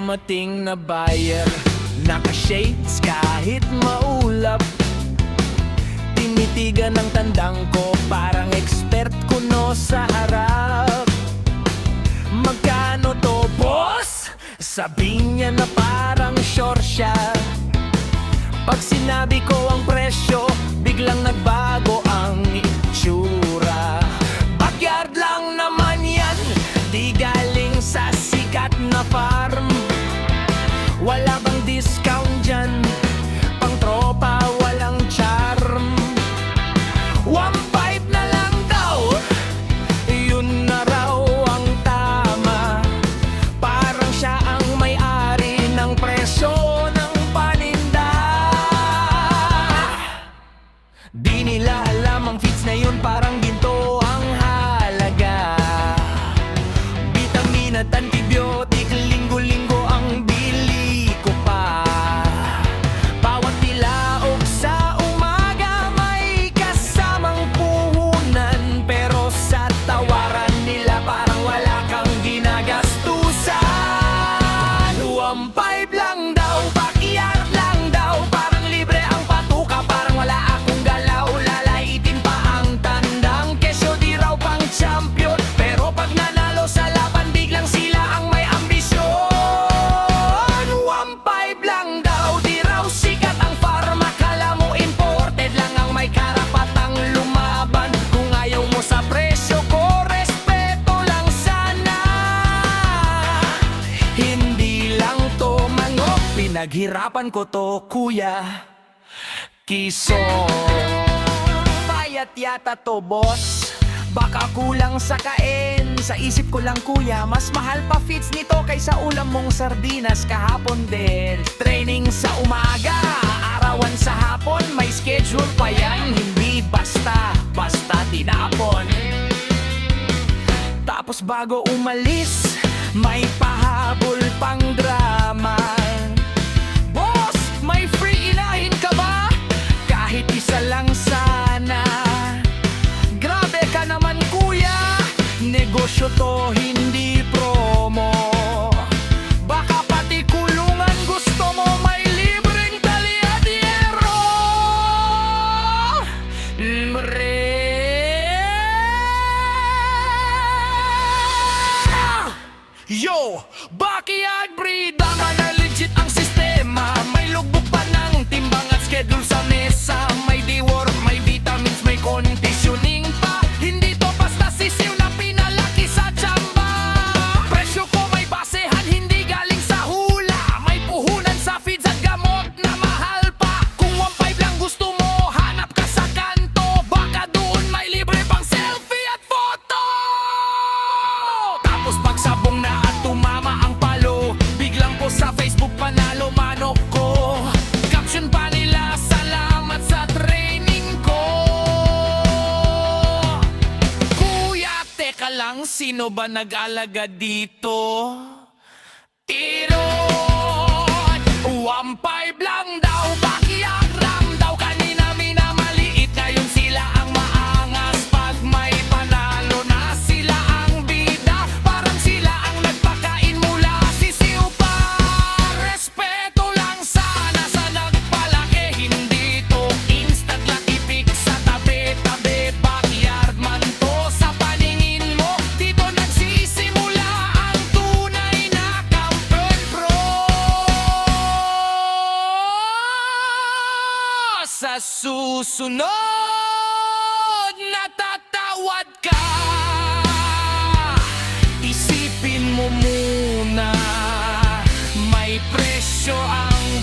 dumating na buyer, naka-shades kahit maulap. Tinitigan ng tandang ko, parang expert kuno sa harap. Magkano to, boss? Sabi niya na parang sure siya. Pag sinabi ko ang presyo, biglang nagbago ang itsura. Backyard lang naman yan, di galing sa sikat na farm. Wala bang discount dyan? Pang tropa, walang charm. 1.5 na lang daw, yun na raw ang tama. Parang siya ang may-ari ng presyo ng paninda. Di nila alam ang feeds na yun, parang ginto ang halaga. Vitamin at antibiotic, linggo-linggo ang bili ko pa. Bawat dilaok sa umaga may kasamang puhunan, pero sa tawaran nila parang wala kang ginagastusan. 1.5 lang daw, backyard lang daw, parang libre ang patuka, parang wala akong galaw. Lalaitin pa ang tandang kesyo, di raw pang champion, pero pag nanalo sa laban biglang sila ang may ambisyon. 1.5 lang daw, di raw sikat ang farm. Akala mo imported lang ang may karapatang lumaban. Kung ayaw mo sa presyo ko, respeto lang sana. Hindi lang to manok, pinaghirapan ko to, kuya. Kiso payat yata to, boss. Baka kulang sa kain. Sa isip ko lang, kuya, mas mahal pa feeds nito kaysa ulam mong sardinas kahapon din. Training sa umaga, arawan sa hapon, may schedule pa yan. Hindi basta tinapon. Tapos bago umalis, may pahabol pang drama. Boss, may free ilahin ka ba? Kahit isa lang sana. Grabe ka naman, kuya, negosyo to, hindi promo. Baka pati kulungan gusto mo, may libreng talyadero. Yo, backyard breed, tama na legit ang sistema. May logbook pa ng timbang at schedule sa mesa. May deworm, may vitamins, may conditioning pa. Hindi to basta sisiw na pinalaki sa tsamba. Presyo ko may basehan, hindi galing sa hula. May puhunan sa feeds at gamot na mahal pa. Kung 1.5 lang gusto mo, hanap ka sa kanto. Baka doon may libre pang selfie at photo. Tapos pagsabong na at tumama ang palo, biglang po sa Facebook panalo manok ko. Caption pa nila, salamat sa training ko. Kuya, teka lang, sino ba nag-alaga dito? Tirot, 1.5 lang daw, backyard lang daw. Kanina minamaliit, ngayon sila ang maangas. Pag may panalo na, sila ang bida. Parang sila ang nagpakain mula sisiw pa. Respeto lang sana sa nagpalaki, hindi to instant lucky pick sa tabi-tabi. Backyard man to sa paningin mo, dito nagsisimula ang tunay na Camper Pro. Sa susunod, natatawad ka. Isipin mo muna, may presyo ang